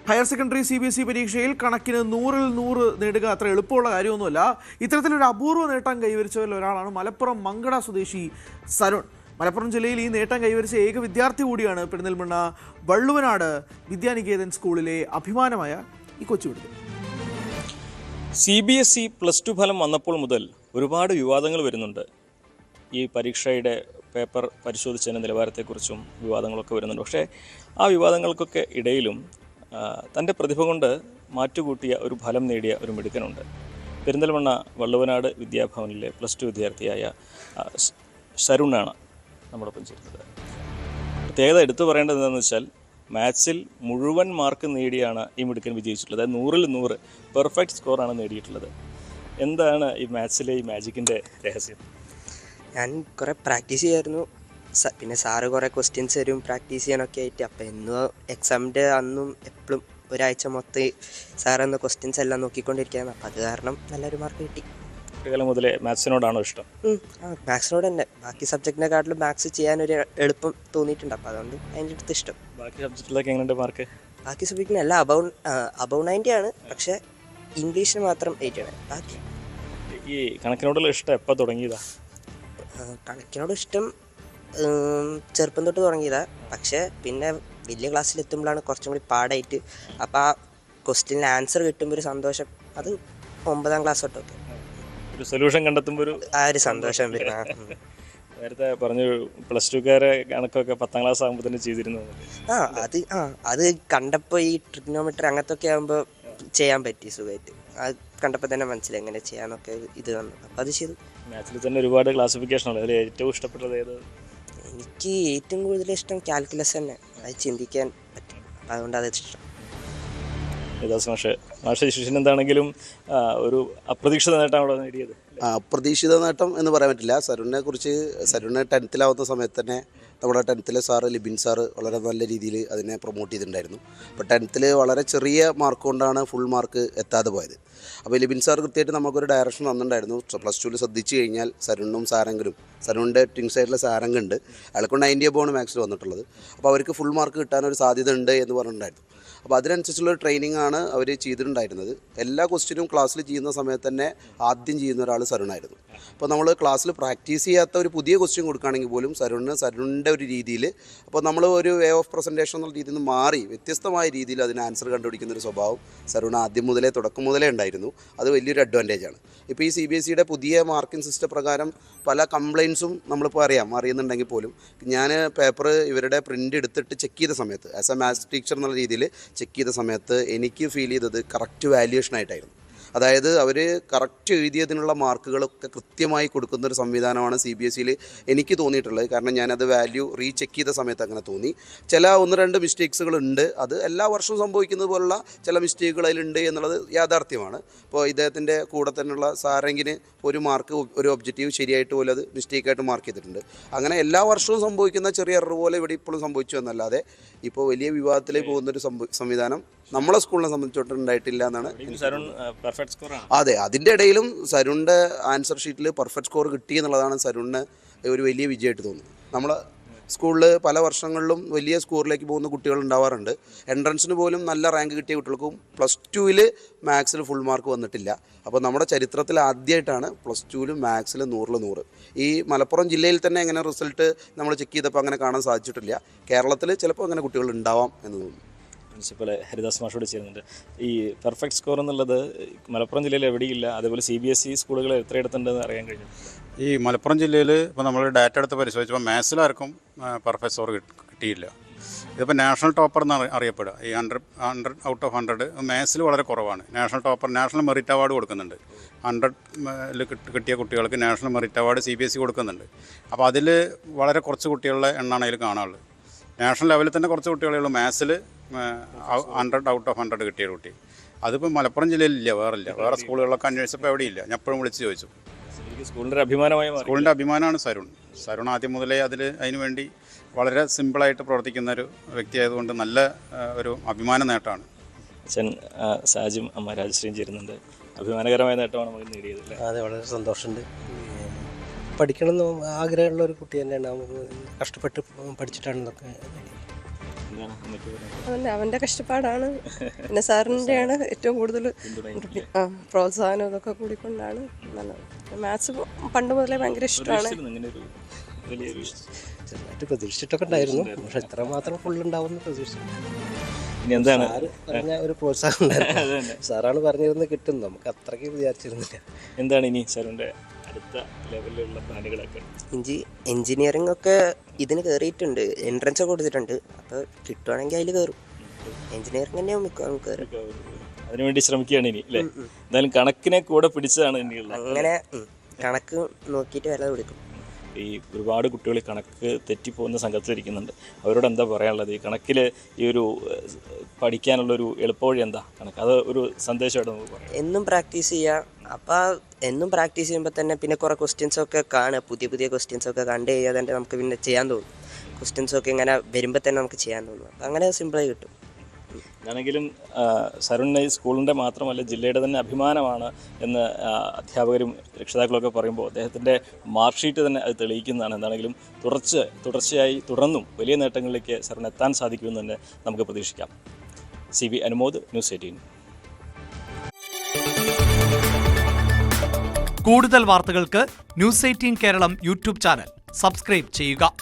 Higher secondary CBSE പരീക്ഷയിൽ കണക്കിന് 100-ൽ 100 നേടുക അത്ര എളുപ്പമുള്ള കാര്യമൊന്നുമല്ല. ഇത്തരത്തിലൊരു അപൂർവ നേട്ടം കൈവരിച്ചവരിൽ ഒരാളാണ് മലപ്പുറം മങ്കട സ്വദേശി സരുൺ. മലപ്പുറം ജില്ലയിൽ ഈ നേട്ടം കൈവരിച്ച ഏക വിദ്യാർത്ഥി കൂടിയാണ് പെരിന്തൽമണ്ണ വള്ളുവനാട് വിദ്യാനികേതൻ സ്കൂളിലെ അഭിമാനമായ ഈ കൊച്ചുവിടുതി. CBSE +2 ഫലം വന്നപ്പോൾ മുതൽ ഒരുപാട് വിവാദങ്ങൾ വരുന്നുണ്ട്. ഈ പരീക്ഷയുടെ പേപ്പർ പരിശോധിച്ചതിൻ്റെ നിലവാരത്തെക്കുറിച്ചും വിവാദങ്ങളൊക്കെ വരുന്നുണ്ട്. പക്ഷേ ആ വിവാദങ്ങൾക്കൊക്കെ ഇടയിലും തൻ്റെ പ്രതിഭ കൊണ്ട് മാറ്റുകൂട്ടിയ ഒരു ഫലം നേടിയ ഒരു മിടുക്കനുണ്ട്. പെരിന്തൽമണ്ണ വള്ളുവനാട് വിദ്യാഭവനിലെ +2 വിദ്യാർത്ഥിയായ സരുണാണ് നമ്മോടൊപ്പം ചേരുന്നത്. പ്രത്യേകത എടുത്തു പറയേണ്ടത് എന്താണെന്ന് വെച്ചാൽ മാത്സിൽ മുഴുവൻ മാർക്ക് നേടിയാണ് ഈ മിടുക്കൻ വിജയിച്ചിട്ടുള്ളത്. 100-ൽ 100 പെർഫെക്റ്റ് സ്കോറാണ് നേടിയിട്ടുള്ളത്. എന്താണ് ഈ മാത്സിലെ ഈ മാജിക്കിൻ്റെ രഹസ്യം? ഞാൻ കുറേ പ്രാക്ടീസ് ചെയ്യായിരുന്നു. പിന്നെ സാറ് കുറേ ക്വസ്റ്റ്യൻസ് തരും പ്രാക്ടീസ് ചെയ്യാനൊക്കെ ആയിട്ട്. അപ്പോൾ എന്നും എക്സാമിൻ്റെ അന്നും എപ്പോഴും ഒരാഴ്ച മൊത്തം സാറെന്ന ക്വസ്റ്റ്യൻസ് എല്ലാം നോക്കിക്കൊണ്ടിരിക്കുകയാണ്. അപ്പോൾ അത് കാരണം നല്ലൊരു മാർക്ക് കിട്ടി. കുട്ടിക്കാലം മുതലേ മാത്സിനോടാണോ ഇഷ്ടം? മാത്സിനോട് തന്നെ. ബാക്കി സബ്ജക്റ്റിനെക്കാട്ടിലും മാത്സ് ചെയ്യാനൊരു എളുപ്പം തോന്നിയിട്ടുണ്ട്. അപ്പോൾ അതുകൊണ്ട് അതിൻ്റെ അടുത്ത് ഇഷ്ടം. ബാക്കി സബ്ജക്റ്റിലൊക്കെ എങ്ങനെയുണ്ട് മാർക്ക്? ബാക്കി സബ്ജക്റ്റിന് എല്ലാം അബവ് 90 ആണ്. പക്ഷേ ഇംഗ്ലീഷിന് മാത്രം 8 ആണ്. ബാക്കി ഈ കണക്കിനോടുള്ള ഇഷ്ടം എപ്പോൾ തുടങ്ങിയതാ? കണക്കിനോട് ഇഷ്ടം ചെറുപ്പം തൊട്ട് തുടങ്ങിയതാണ്. പക്ഷേ പിന്നെ വലിയ ക്ലാസ്സിലെത്തുമ്പോഴാണ് കുറച്ചും കൂടി പാടായിട്ട്. അപ്പോൾ ആ ക്വസ്റ്റ്യനിൽ ആൻസർ കിട്ടുമ്പോൾ ഒരു സന്തോഷം, അത് 9ാം ക്ലാസ് തൊട്ടൊക്കെ ഒരു സൊല്യൂഷൻ കണ്ടെത്തുമ്പോൾ ആ ഒരു സന്തോഷം വരും. നേരത്തെ പറഞ്ഞു +2കാരെ കണക്കൊക്കെ 10ാം ക്ലാസ് ആകുമ്പോൾ തന്നെ ചെയ്തിരുന്നു. അത് കണ്ടപ്പോൾ ഈ ട്രിഗ്നോമെട്രി അങ്ങനത്തെ ഒക്കെ ആകുമ്പോൾ ചെയ്യാൻ പറ്റി സുഖമായിട്ട്. അത് കണ്ടപ്പോൾ തന്നെ മനസ്സിലായി എങ്ങനെ ചെയ്യാനൊക്കെ ഇത് വന്നു. അപ്പോൾ അത് ചെയ്തു. മാത്സിൽ തന്നെ ഒരുപാട് ക്ലാസിഫിക്കേഷൻ ഉള്ളത്. അതിൽ ഏറ്റവും ഇഷ്ടപ്പെട്ടത് ഏത്? എനിക്ക് ഏറ്റവും കൂടുതൽ ഇഷ്ടം കാൽക്കുലസ് തന്നെ. അത് ചിന്തിക്കാൻ പറ്റും, അതുകൊണ്ട് അത് ഇഷ്ടം. മാഷ ശിഷ്യൻ എന്താണെങ്കിലും ഒരു അപ്രതീക്ഷിത നേട്ടമാണോ നേടിയത്? അപ്രതീക്ഷിത നേട്ടം എന്ന് പറയാൻ പറ്റില്ല. സരുണിനെ കുറിച്ച്, സരുണിനെ 10th സമയത്ത് തന്നെ നമ്മുടെ 10th സാറ് ലിബിൻ സാറ് വളരെ നല്ല രീതിയിൽ അതിനെ പ്രൊമോട്ട് ചെയ്തിട്ടുണ്ടായിരുന്നു. അപ്പോൾ 10th വളരെ ചെറിയ മാർക്ക് കൊണ്ടാണ് ഫുൾ മാർക്ക് എത്താതെ പോയത്. അപ്പോൾ ലിബിൻ സാർ കൃത്യമായിട്ട് നമുക്കൊരു ഡയറക്ഷൻ തന്നിട്ടുണ്ടായിരുന്നു. +2 ശ്രദ്ധിച്ചു കഴിഞ്ഞാൽ സരുണും സാരംഗനും, സരുണിൻ്റെ ട്വിൻ സൈഡിലെ സാരംഗുണ്ട്, അയാൾക്കൊണ്ട് 90 അബോണ് മാത്സിൽ വന്നിട്ടുള്ളത്. അപ്പോൾ അവർക്ക് ഫുൾ മാർക്ക് കിട്ടാനൊരു സാധ്യത ഉണ്ട് എന്ന് പറഞ്ഞിട്ടുണ്ടായിരുന്നു. അപ്പോൾ അതിനനുസരിച്ചുള്ളൊരു ട്രെയിനിങ് ആണ് അവർ ചെയ്തിട്ടുണ്ടായിരുന്നത്. എല്ലാ ക്വസ്റ്റ്യനും ക്ലാസ്സിൽ ചെയ്യുന്ന സമയത്ത് തന്നെ ആദ്യം ചെയ്യുന്ന ഒരാൾ സരുണായിരുന്നു. അപ്പോൾ നമ്മൾ ക്ലാസ്സിൽ പ്രാക്ടീസ് ചെയ്യാത്ത ഒരു പുതിയ ക്വസ്റ്റ്യൻ കൊടുക്കുകയാണെങ്കിൽ പോലും സരുണിൻ്റെ ഒരു രീതിയിൽ, അപ്പോൾ നമ്മൾ ഒരു വേ ഓഫ് പ്രസൻറ്റേഷൻ എന്നുള്ള രീതിയിൽ നിന്ന് മാറി വ്യത്യസ്തമായ രീതിയിൽ അതിന് ആൻസർ കണ്ടുപിടിക്കുന്നൊരു സ്വഭാവം സരുണ ആദ്യം മുതലേ, തുടക്കം മുതലേ ഉണ്ടായിരുന്നു. അത് വലിയൊരു അഡ്വാൻറ്റേജാണ്. ഇപ്പോൾ ഈ CBSEയുടെ പുതിയ മാർക്കിംഗ് സിസ്റ്റം പ്രകാരം പല കംപ്ലയിൻസും നമ്മളിപ്പോൾ അറിയുന്നുണ്ടെങ്കിൽ പോലും ഞാൻ പേപ്പർ ഇവരുടെ പ്രിൻ്റ് എടുത്തിട്ട് ചെക്ക് ചെയ്ത സമയത്ത്, ആസ് എ മാത്സ് ടീച്ചർ എന്നുള്ള രീതിയിൽ ചെക്ക് ചെയ്ത സമയത്ത് എനിക്ക് ഫീൽ ചെയ്തത് കറക്റ്റ് വാല്യുവേഷനായിട്ടായിരുന്നു. അതായത് അവർ കറക്റ്റ് എഴുതിയതിനുള്ള മാർക്കുകളൊക്കെ കൃത്യമായി കൊടുക്കുന്നൊരു സംവിധാനമാണ് CBSEയിൽ എനിക്ക് തോന്നിയിട്ടുള്ളത്. കാരണം ഞാനത് വാല്യൂ റീചെക്ക് ചെയ്ത സമയത്ത് അങ്ങനെ തോന്നി. ചില 1-2 മിസ്റ്റേക്സുകളുണ്ട്. അത് എല്ലാ വർഷവും സംഭവിക്കുന്നത് പോലുള്ള ചില മിസ്റ്റേക്കുകൾ അതിലുണ്ട് എന്നുള്ളത് യാഥാർത്ഥ്യമാണ്. ഇപ്പോൾ ഇദ്ദേഹത്തിൻ്റെ കൂടെ തന്നെയുള്ള സാരംഗിന് ഒരു മാർക്ക്, ഒരു ഒബ്ജക്റ്റീവ് ശരിയായിട്ട് പോലും അത് മിസ്റ്റേക്കായിട്ട് മാർക്ക് ചെയ്തിട്ടുണ്ട്. അങ്ങനെ എല്ലാ വർഷവും സംഭവിക്കുന്ന ചെറിയ എറർ പോലെ ഇവിടെ ഇപ്പോഴും സംഭവിച്ചു എന്നല്ലാതെ ഇപ്പോൾ വലിയ വിവാദത്തിലേക്ക് പോകുന്നൊരു സംവിധാനം നമ്മളെ സ്കൂളിനെ സംബന്ധിച്ചിടത്തോളം ഉണ്ടായിട്ടില്ല എന്നാണ്. അതെ, അതിൻ്റെ ഇടയിലും സരുണിൻ്റെ ആൻസർ ഷീറ്റിൽ പെർഫെക്റ്റ് സ്കോർ കിട്ടി എന്നുള്ളതാണ് സരുണിന് ഒരു വലിയ വിജയമായിട്ട് തോന്നുന്നത്. നമ്മൾ സ്കൂളിൽ പല വർഷങ്ങളിലും വലിയ സ്കോറിലേക്ക് പോകുന്ന കുട്ടികൾ ഉണ്ടാവാറുണ്ട്. എൻട്രൻസിന് പോലും നല്ല റാങ്ക് കിട്ടിയ കുട്ടികൾക്കും +2ൽ മാത്സിൽ ഫുൾ മാർക്ക് വന്നിട്ടില്ല. അപ്പോൾ നമ്മുടെ ചരിത്രത്തിൽ ആദ്യമായിട്ടാണ് +2ൽ മാത്സിൽ 100-ൽ 100. ഈ മലപ്പുറം ജില്ലയിൽ തന്നെ എങ്ങനെ റിസൾട്ട് നമ്മൾ ചെക്ക് ചെയ്തപ്പോൾ അങ്ങനെ കാണാൻ സാധിച്ചിട്ടില്ല. കേരളത്തിൽ ചിലപ്പോൾ അങ്ങനെ കുട്ടികൾ ഉണ്ടാവാം എന്ന് തോന്നുന്നു. പ്രിൻസിപ്പൽ ഹരിദാസ് മാഷോട് ചേരുന്നുണ്ട്. ഈ പെർഫെക്റ്റ് സ്കോർ എന്നുള്ളത് മലപ്പുറം ജില്ലയിൽ എവിടെയില്ല. അതേപോലെ CBSE സ്കൂളുകൾ എത്രയിടത്തുണ്ടെന്ന് അറിയാൻ കഴിഞ്ഞു? ഈ മലപ്പുറം ജില്ലയിൽ ഇപ്പോൾ നമ്മൾ ഡാറ്റ എടുത്ത് പരിശോധിച്ചപ്പോൾ മാത്സിലാർക്കും പെർഫെക്റ്റ് സ്കോർ കിട്ടിയില്ല. ഇതിപ്പോൾ നാഷണൽ ടോപ്പർ എന്ന് അറിയപ്പെടുക. ഈ 100 ഔട്ട് ഓഫ് 100 മാത്സിൽ വളരെ കുറവാണ്. National topper, national merit award കൊടുക്കുന്നുണ്ട്. 100ൽ കിട്ടിയ കുട്ടികൾക്ക് നാഷണൽ മെറിറ്റ് അവാർഡ് CBSE കൊടുക്കുന്നുണ്ട്. അപ്പോൾ അതിൽ വളരെ കുറച്ച് കുട്ടികളുടെ എണ്ണമാണ് അതിൽ കാണാനുള്ളത്. നാഷണൽ ലെവലിൽ തന്നെ കുറച്ച് കുട്ടികളേ ഉള്ളൂ മാത്സിൽ 100 ഔട്ട് ഓഫ് 100 കിട്ടിയ കുട്ടി. അതിപ്പോൾ മലപ്പുറം ജില്ലയിലില്ല, വേറെ സ്കൂളുകളിലൊക്കെ അന്വേഷിച്ചപ്പോൾ എവിടെയില്ല. ഞാൻ എപ്പോഴും വിളിച്ച് ചോദിച്ചു. സ്കൂളിൻ്റെ അഭിമാനമാണ് സരുൺ ആദ്യം മുതലേ അതിനു വേണ്ടി വളരെ സിമ്പിളായിട്ട് പ്രവർത്തിക്കുന്ന ഒരു വ്യക്തിയായതുകൊണ്ട് നല്ല ഒരു അഭിമാന നേട്ടമാണ്. അച്ഛൻ സാജിം, അമ്മ രാജശ്രീയും ചേരുന്നുണ്ട്. അഭിമാനകരമായ നേട്ടമാണ് നമുക്ക് നേടിയത്. അതെ, വളരെ സന്തോഷമുണ്ട്. പഠിക്കണം എന്ന് ആഗ്രഹമുള്ള ഒരു കുട്ടി തന്നെയാണ്. നമുക്ക് കഷ്ടപ്പെട്ട് പഠിച്ചിട്ടാണ് ഇതൊക്കെ. എന്താണ് അമ്മയ്ക്ക് പറയുന്നത്? അതന്നെ അവൻ്റെ കഷ്ടപ്പാടാണ്. പിന്നെ സാറിൻ്റെയാണ് ഏറ്റവും കൂടുതൽ പ്രോത്സാഹനം ഇതൊക്കെ കൂടിക്കൊണ്ടാണ് നല്ലത്. മാത്സ് പണ്ട് മുതലേ ഭയങ്കര ഇഷ്ടമാണ്. പ്രതീക്ഷിച്ചിരുന്നോ ഇങ്ങനെ ഒരു വലിയൊരു ചെറുതായിട്ട് പ്രതീക്ഷിച്ചിട്ടൊക്കെ ഉണ്ടായിരുന്നു, പക്ഷെ ഇത്ര മാത്രം ഫുള്ളുണ്ടാവുമെന്ന് പ്രതീക്ഷിച്ചു. ഇനി എന്താണ് സാറ് പറഞ്ഞ ഒരു പ്രോത്സാഹനം ഉണ്ടായിരുന്നു. സാറാണ് പറഞ്ഞിരുന്ന് കിട്ടും, നമുക്ക് അത്രയ്ക്ക് വിചാരിച്ചിരുന്നില്ല. എന്താണ് ഇനി സാറിൻ്റെ അടുത്ത ലെവലിലുള്ള പ്ലാനുകളൊക്കെ? എഞ്ചിനീയറിംഗ് ഒക്കെ ഇതിന് കയറിയിട്ടുണ്ട്, എൻട്രൻസ് ഒക്കെ കൊടുത്തിട്ടുണ്ട്. അപ്പോൾ കിട്ടുവാണെങ്കിൽ അതിൽ കയറും. എഞ്ചിനീയറിംഗ് തന്നെയാവും മിക്കവാറും കയറും. അതിനുവേണ്ടി ശ്രമിക്കുകയാണ് ഇനി അല്ലേ? എന്തായാലും കണക്കിനെ കൂടെ പിടിച്ചതാണ് ഇനിയുള്ളത്. അങ്ങനെ കണക്ക് നോക്കിയിട്ട് വില കൊടുക്കും. ഈ ഒരുപാട് കുട്ടികൾ കണക്ക് തെറ്റിപ്പോകുന്ന സംഘത്തിലിരിക്കുന്നുണ്ട്. അവരോട് എന്താ പറയാനുള്ളത്? ഈ കണക്കിൽ ഈ ഒരു പഠിക്കാനുള്ളൊരു എളുപ്പവഴി എന്താ കണക്ക്? അത് ഒരു സന്ദേശമായിട്ട് നമുക്ക് പറയാം. എന്നും പ്രാക്ടീസ് ചെയ്യുക. അപ്പോൾ എന്നും പ്രാക്ടീസ് ചെയ്യുമ്പോൾ തന്നെ പിന്നെ കുറേ ക്വസ്റ്റ്യൻസൊക്കെ കാണുക, പുതിയ പുതിയ ക്വസ്റ്റ്യൻസൊക്കെ കണ്ട് കഴിയാതെ തന്നെ നമുക്ക് പിന്നെ ചെയ്യാൻ തോന്നും. ക്വസ്റ്റ്യൻസൊക്കെ ഇങ്ങനെ വരുമ്പോൾ തന്നെ നമുക്ക് ചെയ്യാൻ തോന്നും. അപ്പം അങ്ങനെ സിമ്പിളായി കിട്ടും. ആണെങ്കിലും സരുണിന് ഈ സ്കൂളിൻ്റെ മാത്രമല്ല ജില്ലയുടെ തന്നെ അഭിമാനമാണ് എന്ന് അധ്യാപകരും രക്ഷിതാക്കളൊക്കെ പറയുമ്പോൾ അദ്ദേഹത്തിൻ്റെ മാർക്ക് ഷീറ്റ് തന്നെ അത് തെളിയിക്കുന്നതാണ്. എന്താണെങ്കിലും തുടർച്ചയായി തുടർന്നും വലിയ നേട്ടങ്ങളിലേക്ക് സരുൺ എത്താൻ സാധിക്കുമെന്ന് തന്നെ നമുക്ക് പ്രതീക്ഷിക്കാം. CV Anumod, news 18. കൂടുതൽ വാർത്തകൾക്ക് news 18 Keralam YouTube channel subscribe ചെയ്യുക.